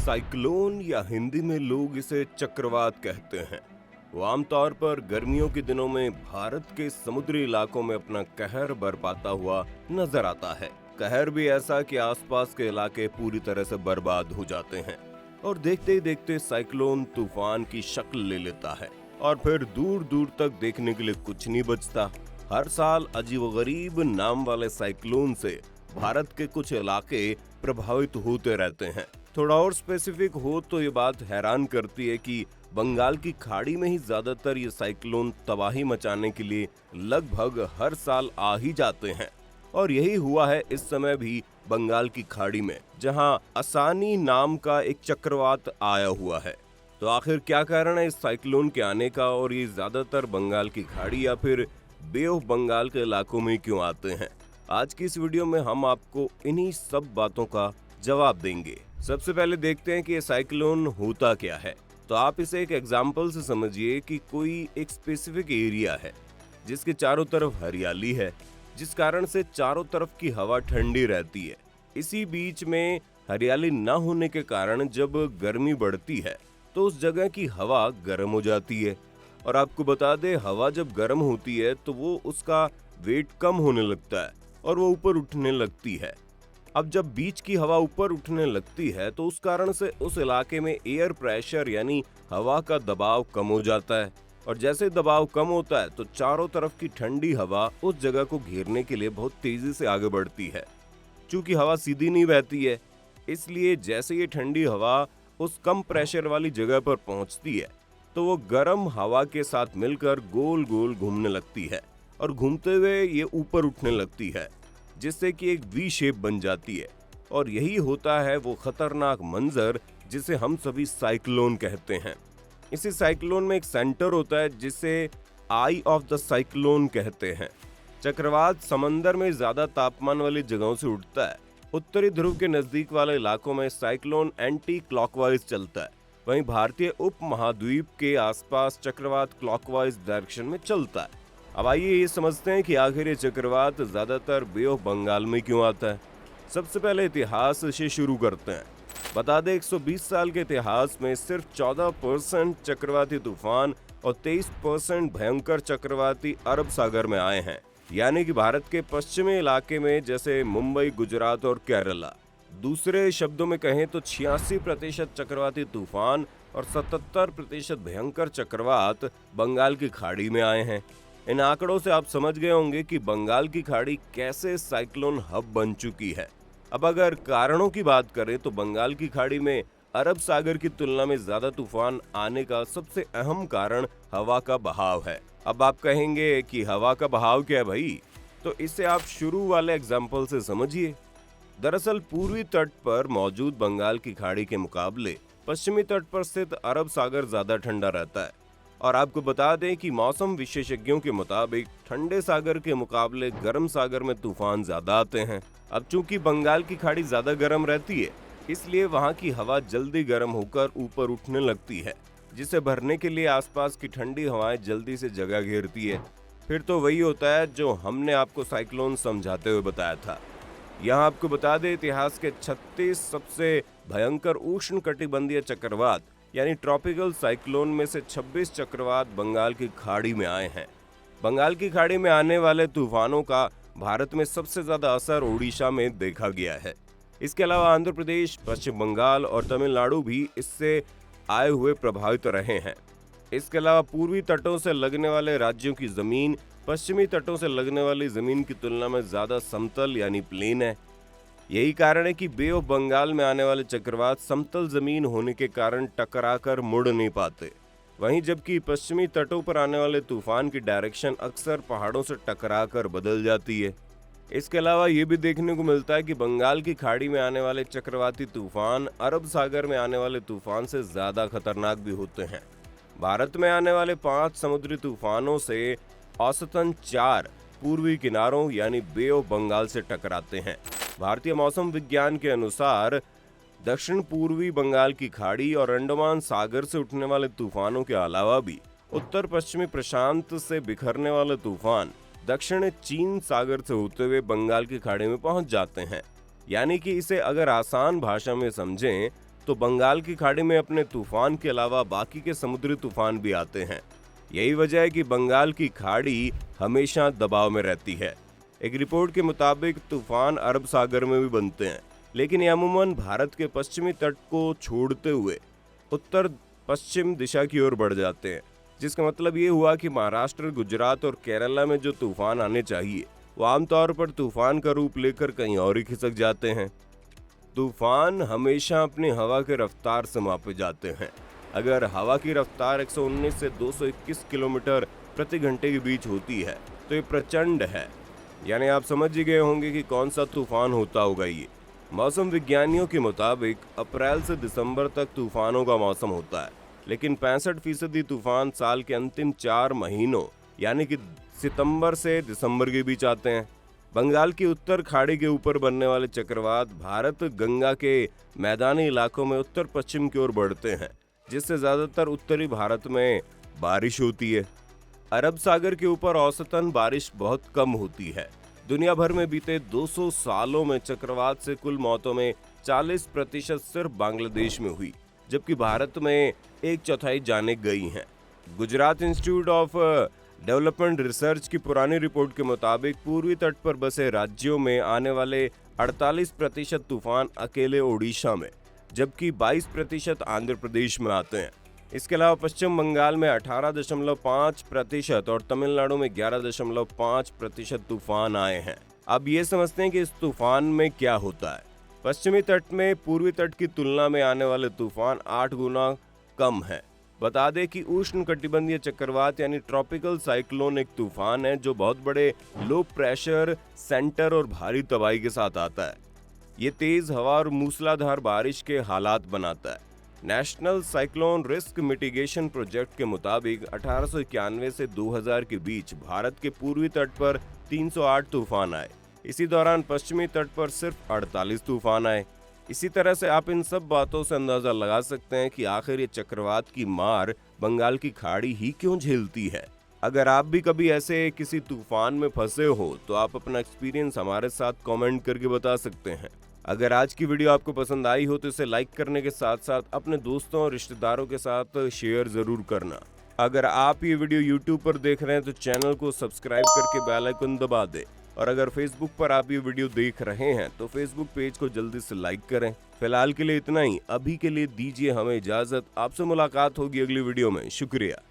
Cyclone या हिंदी में लोग इसे चक्रवात कहते हैं। वो आमतौर पर गर्मियों के दिनों में भारत के समुद्री इलाकों में अपना कहर बरपाता हुआ नजर आता है। कहर भी ऐसा कि आसपास के इलाके पूरी तरह से बर्बाद हो जाते हैं और देखते ही देखते साइक्लोन तूफान की शक्ल ले लेता है और फिर दूर दूर तक देखने के लिए कुछ नहीं बचता। हर साल अजीबोगरीब नाम वाले साइक्लोन से भारत के कुछ इलाके प्रभावित होते रहते हैं। थोड़ा और स्पेसिफिक हो तो ये बात हैरान करती है कि बंगाल की खाड़ी में ही ज्यादातर ये साइक्लोन तबाही मचाने के लिए लगभग हर साल आ ही जाते हैं और यही हुआ है इस समय भी बंगाल की खाड़ी में, जहां असानी नाम का एक चक्रवात आया हुआ है। तो आखिर क्या कारण है इस साइक्लोन के आने का और ये ज्यादातर बंगाल की खाड़ी या फिर बे ऑफ बंगाल के इलाकों में क्यों आते हैं? आज की इस वीडियो में हम आपको इन्हीं सब बातों का जवाब देंगे। सबसे पहले देखते हैं कि ये साइक्लोन होता क्या है। तो आप इसे एक एग्जाम्पल से समझिए कि कोई एक स्पेसिफिक एरिया है जिसके चारों तरफ हरियाली है, जिस कारण से चारों तरफ की हवा ठंडी रहती है। इसी बीच में हरियाली न होने के कारण जब गर्मी बढ़ती है तो उस जगह की हवा गर्म हो जाती है और आपको बता दें, हवा जब गर्म होती है तो वो उसका वेट कम होने लगता है और वो ऊपर उठने लगती है। अब जब बीच की हवा ऊपर उठने लगती है तो उस कारण से उस इलाके में एयर प्रेशर यानी हवा का दबाव कम हो जाता है और जैसे दबाव कम होता है तो चारों तरफ की ठंडी हवा उस जगह को घेरने के लिए बहुत तेजी से आगे बढ़ती है। चूंकि हवा सीधी नहीं बहती है, इसलिए जैसे ये ठंडी हवा उस कम प्रेशर वाली जगह पर पहुंचती है तो वो गर्म हवा के साथ मिलकर गोल गोल घूमने लगती है और घूमते हुए ये ऊपर उठने लगती है, जिससे कि एक वी शेप बन जाती है और यही होता है वो खतरनाक मंजर जिसे हम सभी साइक्लोन कहते हैं। इसी साइक्लोन में एक सेंटर होता है जिसे आई ऑफ द साइक्लोन कहते हैं। चक्रवात समंदर में ज्यादा तापमान वाली जगहों से उठता है। उत्तरी ध्रुव के नजदीक वाले इलाकों में साइक्लोन एंटी क्लॉकवाइज चलता है, वहीं भारतीय उप महाद्वीप के आसपास चक्रवात क्लॉकवाइज डायरेक्शन में चलता है। अब आइए ये समझते हैं कि आखिर ये चक्रवात ज्यादातर बे ऑफ बंगाल में क्यों आता है। सबसे पहले इतिहास से शुरू करते हैं। बता दें, 120 साल के इतिहास में सिर्फ 14% चक्रवाती तूफान और 23% भयंकर चक्रवाती अरब सागर में आए हैं, यानी कि भारत के पश्चिमी इलाके में जैसे मुंबई, गुजरात और केरला। दूसरे शब्दों में कहें तो 86% चक्रवाती तूफान और 77% भयंकर चक्रवात बंगाल की खाड़ी में आए हैं। इन आंकड़ों से आप समझ गए होंगे कि बंगाल की खाड़ी कैसे साइक्लोन हब बन चुकी है। अब अगर कारणों की बात करें तो बंगाल की खाड़ी में अरब सागर की तुलना में ज्यादा तूफान आने का सबसे अहम कारण हवा का बहाव है। अब आप कहेंगे कि हवा का बहाव क्या है भाई? तो इसे आप शुरू वाले एग्जाम्पल से समझिए। दरअसल पूर्वी तट पर मौजूद बंगाल की खाड़ी के मुकाबले पश्चिमी तट पर स्थित अरब सागर ज्यादा ठंडा रहता है और आपको बता दें कि मौसम विशेषज्ञों के मुताबिक ठंडे सागर के मुकाबले गर्म सागर में तूफान ज्यादा आते हैं। अब चूंकि बंगाल की खाड़ी ज्यादा गर्म रहती है, इसलिए वहां की हवा जल्दी गर्म होकर ऊपर उठने लगती है, जिसे भरने के लिए आसपास की ठंडी हवाएं जल्दी से जगह घेरती है। फिर तो वही होता है जो हमने आपको साइक्लोन समझाते हुए बताया था। यहाँ आपको बता दें, इतिहास के 36 सबसे भयंकर उष्ण कटिबंधीय चक्रवात यानी ट्रॉपिकल साइक्लोन में से 26 चक्रवात बंगाल की खाड़ी में आए हैं। बंगाल की खाड़ी में आने वाले तूफानों का भारत में सबसे ज्यादा असर ओडिशा में देखा गया है। इसके अलावा आंध्र प्रदेश, पश्चिम बंगाल और तमिलनाडु भी इससे आए हुए प्रभावित रहे हैं। इसके अलावा पूर्वी तटों से लगने वाले राज्यों की जमीन पश्चिमी तटों से लगने वाली जमीन की तुलना में ज्यादा समतल यानी प्लेन है। यही कारण है कि बे ऑफ बंगाल में आने वाले चक्रवात समतल जमीन होने के कारण टकराकर मुड़ नहीं पाते, वहीं जबकि पश्चिमी तटों पर आने वाले तूफान की डायरेक्शन अक्सर पहाड़ों से टकराकर बदल जाती है। इसके अलावा ये भी देखने को मिलता है कि बंगाल की खाड़ी में आने वाले चक्रवाती तूफान अरब सागर में आने वाले तूफान से ज्यादा खतरनाक भी होते हैं। भारत में आने वाले 5 समुद्री तूफानों से औसतन 4 पूर्वी किनारों यानी बे ऑफ बंगाल से टकराते हैं। भारतीय मौसम विज्ञान के अनुसार दक्षिण पूर्वी बंगाल की खाड़ी और अंडमान सागर से उठने वाले तूफानों के अलावा भी उत्तर पश्चिमी प्रशांत से बिखरने वाले तूफान दक्षिण चीन सागर से होते हुए बंगाल की खाड़ी में पहुंच जाते हैं। यानी कि इसे अगर आसान भाषा में समझें तो बंगाल की खाड़ी में अपने तूफान के अलावा बाकी के समुद्री तूफान भी आते हैं। यही वजह है कि बंगाल की खाड़ी हमेशा दबाव में रहती है। एक रिपोर्ट के मुताबिक तूफान अरब सागर में भी बनते हैं, लेकिन ये अमूमन भारत के पश्चिमी तट को छोड़ते हुए उत्तर पश्चिम दिशा की ओर बढ़ जाते हैं, जिसका मतलब ये हुआ कि महाराष्ट्र, गुजरात और केरला में जो तूफान आने चाहिए वो आमतौर पर तूफान का रूप लेकर कहीं और ही खिसक जाते हैं। तूफान हमेशा अपनी हवा के रफ्तार से मापे जाते हैं। अगर हवा की रफ्तार 119 से 221 किलोमीटर प्रति घंटे के बीच होती है तो ये प्रचंड है, यानी आप समझ ही गए होंगे कि कौन सा तूफान होता होगा ये। मौसम विज्ञानियों के मुताबिक अप्रैल से दिसंबर तक तूफानों का मौसम होता है, लेकिन 65% तूफान साल के अंतिम 4 महीनों यानी कि सितंबर से दिसंबर के बीच आते हैं। बंगाल की उत्तर खाड़ी के ऊपर बनने वाले चक्रवात भारत गंगा के मैदानी इलाकों में उत्तर पश्चिम की ओर बढ़ते हैं, जिससे ज्यादातर उत्तरी भारत में बारिश होती है। अरब सागर के ऊपर औसतन बारिश बहुत कम होती है। दुनिया भर में बीते 200 सालों में चक्रवात से कुल मौतों में 40% सिर्फ बांग्लादेश में हुई, जबकि भारत में 1/4 जाने गई हैं। Gujarat institute of development research की पुरानी रिपोर्ट के मुताबिक पूर्वी तट पर बसे राज्यों में आने वाले 48% तूफान अकेले ओडिशा में, जबकि 22% आंध्र प्रदेश में आते हैं। इसके अलावा पश्चिम बंगाल में 18.5% और तमिलनाडु में 11.5% तूफान आए हैं। अब ये समझते हैं कि इस तूफान में क्या होता है। पश्चिमी तट में पूर्वी तट की तुलना में आने वाले तूफान 8 गुना कम है। बता दें कि उष्णकटिबंधीय चक्रवात यानी ट्रॉपिकल साइक्लोन एक तूफान है जो बहुत बड़े लो प्रेशर सेंटर और भारी तबाही के साथ आता है। ये तेज हवा और मूसलाधार बारिश के हालात बनाता है। National cyclone risk mitigation project के मुताबिक 1891 से 2000 के बीच भारत के पूर्वी तट पर 308 तूफान आए। इसी दौरान पश्चिमी तट पर सिर्फ 48 तूफान आए। इसी तरह से आप इन सब बातों से अंदाजा लगा सकते हैं कि आखिर ये चक्रवात की मार बंगाल की खाड़ी ही क्यों झेलती है। अगर आप भी कभी ऐसे किसी तूफान में फंसे हो तो आप अपना एक्सपीरियंस हमारे साथ कमेंट करके बता सकते हैं। अगर आज की वीडियो आपको पसंद आई हो तो इसे लाइक करने के साथ साथ अपने दोस्तों और रिश्तेदारों के साथ शेयर जरूर करना। अगर आप ये वीडियो YouTube पर देख रहे हैं तो चैनल को सब्सक्राइब करके बेल आइकन दबा दें, और अगर Facebook पर आप ये वीडियो देख रहे हैं तो Facebook पेज को जल्दी से लाइक करें। फिलहाल के लिए इतना ही, अभी के लिए दीजिए हमें इजाजत। आपसे मुलाकात होगी अगली वीडियो में। शुक्रिया।